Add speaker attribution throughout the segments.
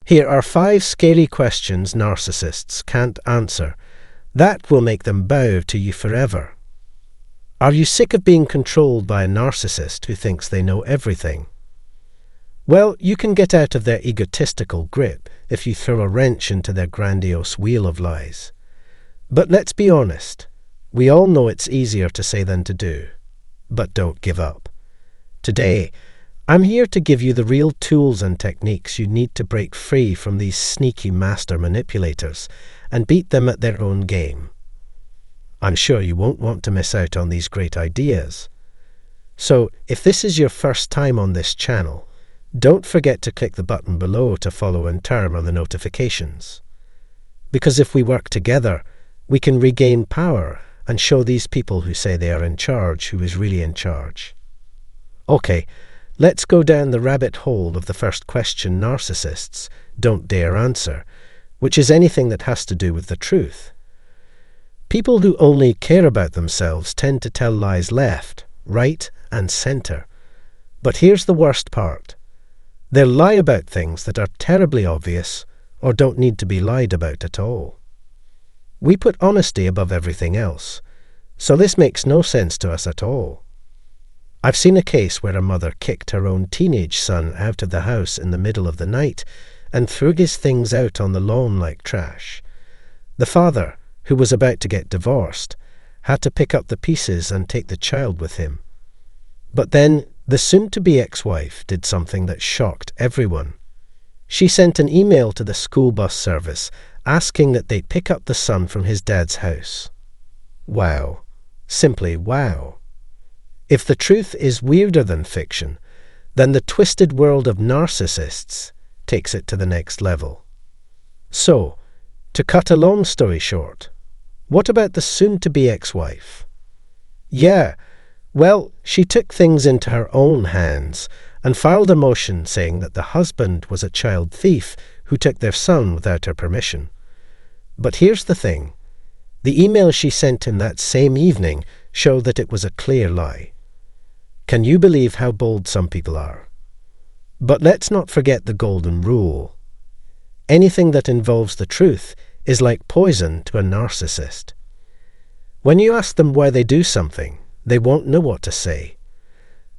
Speaker 1: Here are 5 scary questions narcissists can't answer. That will make them bow to you forever. Are you sick of being controlled by a narcissist who thinks they know everything? Well, you can get out of their egotistical grip if you throw a wrench into their grandiose wheel of lies. But let's be honest, we all know it's easier to say than to do. But don't give up. Today, I'm here to give you the real tools and techniques you need to break free from these sneaky master manipulators and beat them at their own game. I'm sure you won't want to miss out on these great ideas. So, if this is your first time on this channel, don't forget to click the button below to follow and turn on the notifications. Because if we work together, we can regain power and show these people who say they are in charge who is really in charge. Okay, let's go down the rabbit hole of the first question narcissists don't dare answer, which is anything that has to do with the truth. People who only care about themselves tend to tell lies left, right, and center. But here's the worst part. They'll lie about things that are terribly obvious or don't need to be lied about at all. We put honesty above everything else, so this makes no sense to us at all. I've seen a case where a mother kicked her own teenage son out of the house in the middle of the night and threw his things out on the lawn like trash. The father, who was about to get divorced, had to pick up the pieces and take the child with him. But then the soon-to-be ex-wife did something that shocked everyone. She sent an email to the school bus service asking that they pick up the son from his dad's house. Wow. Simply wow. If the truth is weirder than fiction, then the twisted world of narcissists takes it to the next level. So, to cut a long story short, what about the soon-to-be ex-wife? Yeah, well, she took things into her own hands and filed a motion saying that the husband was a child thief who took their son without her permission. But here's the thing. The email she sent him that same evening showed that it was a clear lie. Can you believe how bold some people are? But let's not forget the golden rule. Anything that involves the truth is like poison to a narcissist. When you ask them why they do something, they won't know what to say.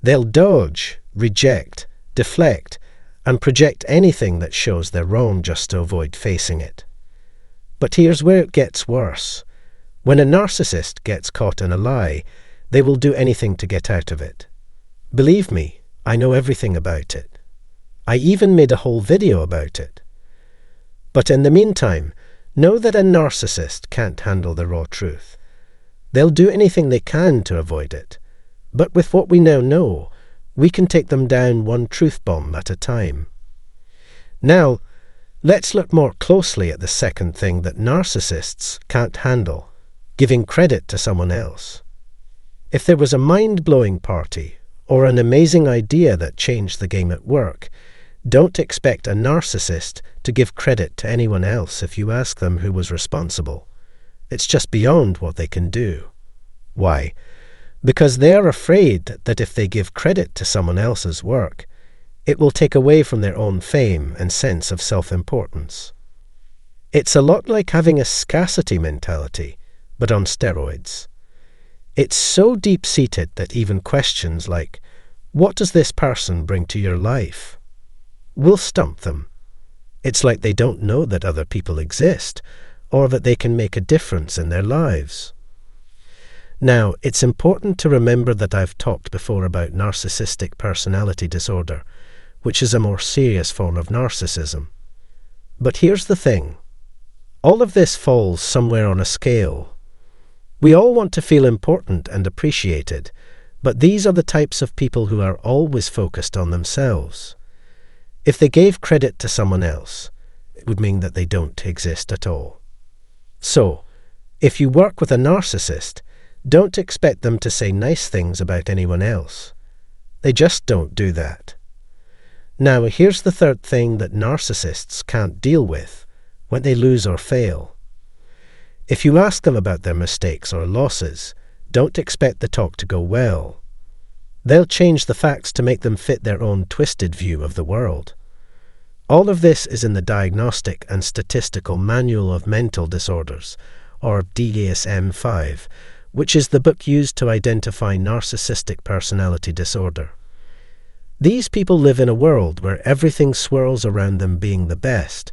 Speaker 1: They'll dodge, reject, deflect, and project anything that shows they're wrong just to avoid facing it. But here's where it gets worse. When a narcissist gets caught in a lie, they will do anything to get out of it. Believe me, I know everything about it. I even made a whole video about it. But in the meantime, know that a narcissist can't handle the raw truth. They'll do anything they can to avoid it. But with what we now know, we can take them down one truth bomb at a time. Now, let's look more closely at the second thing that narcissists can't handle, giving credit to someone else. If there was a mind-blowing party or an amazing idea that changed the game at work, don't expect a narcissist to give credit to anyone else if you ask them who was responsible. It's just beyond what they can do. Why? Because they are afraid that if they give credit to someone else's work, it will take away from their own fame and sense of self-importance. It's a lot like having a scarcity mentality, but on steroids. It's so deep-seated that even questions like, "What does this person bring to your life?" will stump them. It's like they don't know that other people exist, or that they can make a difference in their lives. Now, it's important to remember that I've talked before about narcissistic personality disorder, which is a more serious form of narcissism. But here's the thing. All of this falls somewhere on a scale. We all want to feel important and appreciated, but these are the types of people who are always focused on themselves. If they gave credit to someone else, it would mean that they don't exist at all. So, if you work with a narcissist, don't expect them to say nice things about anyone else. They just don't do that. Now, here's the third thing that narcissists can't deal with when they lose or fail. If you ask them about their mistakes or losses, don't expect the talk to go well. They'll change the facts to make them fit their own twisted view of the world. All of this is in the Diagnostic and Statistical Manual of Mental Disorders, or DSM-5, which is the book used to identify narcissistic personality disorder. These people live in a world where everything swirls around them being the best,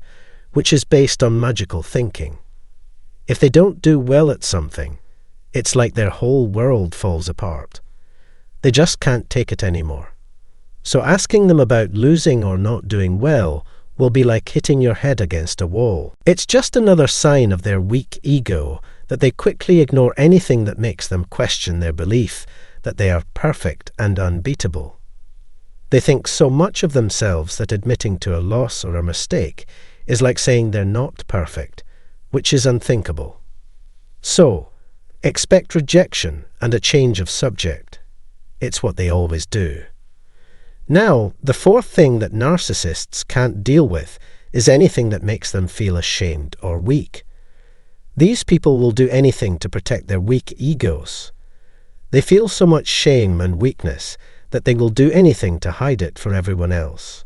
Speaker 1: which is based on magical thinking. If they don't do well at something, it's like their whole world falls apart. They just can't take it anymore. So asking them about losing or not doing well will be like hitting your head against a wall. It's just another sign of their weak ego that they quickly ignore anything that makes them question their belief that they are perfect and unbeatable. They think so much of themselves that admitting to a loss or a mistake is like saying they're not perfect, which is unthinkable. So, expect rejection and a change of subject. It's what they always do. Now, the fourth thing that narcissists can't deal with is anything that makes them feel ashamed or weak. These people will do anything to protect their weak egos. They feel so much shame and weakness that they will do anything to hide it for everyone else.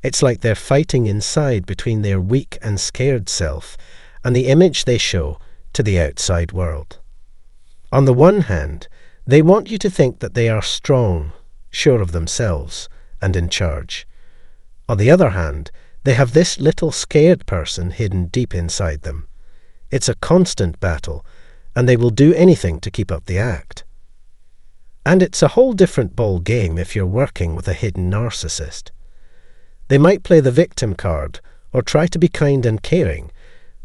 Speaker 1: It's like they're fighting inside between their weak and scared self and the image they show to the outside world. On the one hand, they want you to think that they are strong, sure of themselves, and in charge. On the other hand, they have this little scared person hidden deep inside them. It's a constant battle, and they will do anything to keep up the act. And it's a whole different ball game if you're working with a hidden narcissist. They might play the victim card or try to be kind and caring,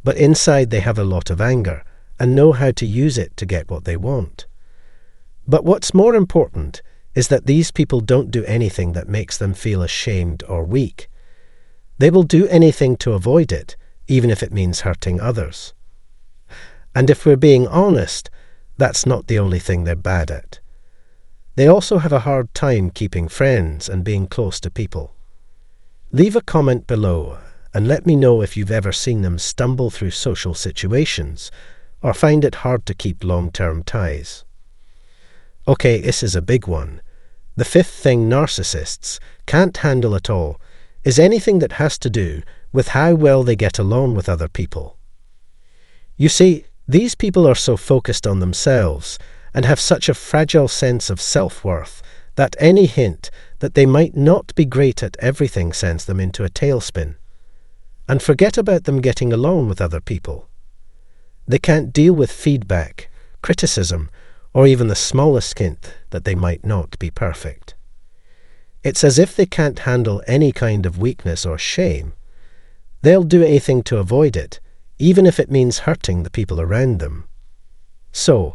Speaker 1: but inside they have a lot of anger and know how to use it to get what they want. But what's more important is that these people don't do anything that makes them feel ashamed or weak. They will do anything to avoid it, even if it means hurting others. And if we're being honest, that's not the only thing they're bad at. They also have a hard time keeping friends and being close to people. Leave a comment below and let me know if you've ever seen them stumble through social situations or find it hard to keep long-term ties. Okay, this is a big one. The fifth thing narcissists can't handle at all is anything that has to do with how well they get along with other people. You see, these people are so focused on themselves and have such a fragile sense of self-worth that any hint that they might not be great at everything sends them into a tailspin. And forget about them getting along with other people. They can't deal with feedback, criticism, or even the smallest hint that they might not be perfect. It's as if they can't handle any kind of weakness or shame. They'll do anything to avoid it, even if it means hurting the people around them. So,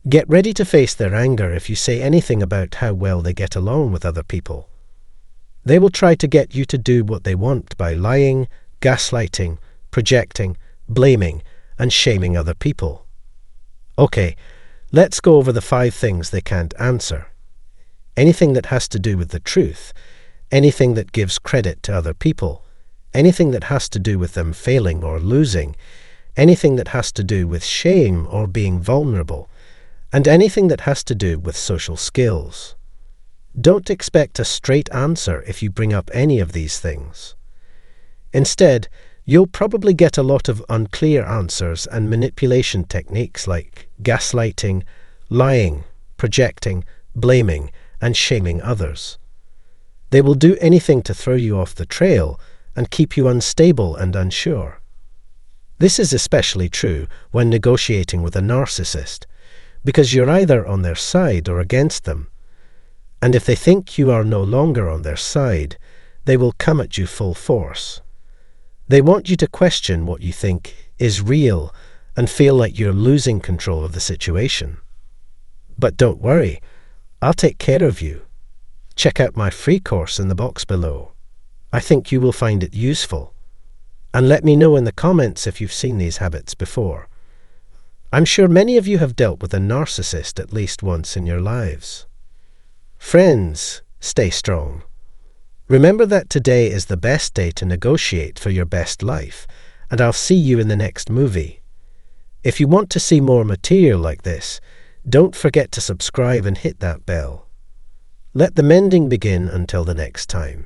Speaker 1: get ready to face their anger if you say anything about how well they get along with other people. They will try to get you to do what they want by lying, gaslighting, projecting, blaming, and shaming other people. Okay, let's go over the 5 things they can't answer. Anything that has to do with the truth, anything that gives credit to other people, anything that has to do with them failing or losing, anything that has to do with shame or being vulnerable, and anything that has to do with social skills. Don't expect a straight answer if you bring up any of these things. Instead, you'll probably get a lot of unclear answers and manipulation techniques like gaslighting, lying, projecting, blaming, and shaming others. They will do anything to throw you off the trail and keep you unstable and unsure. This is especially true when negotiating with a narcissist, because you're either on their side or against them. And if they think you are no longer on their side, they will come at you full force. They want you to question what you think is real and feel like you're losing control of the situation. But don't worry, I'll take care of you. Check out my free course in the box below. I think you will find it useful. And let me know in the comments if you've seen these habits before. I'm sure many of you have dealt with a narcissist at least once in your lives. Friends, stay strong. Remember that today is the best day to negotiate for your best life, and I'll see you in the next movie. If you want to see more material like this, don't forget to subscribe and hit that bell. Let the mending begin until the next time.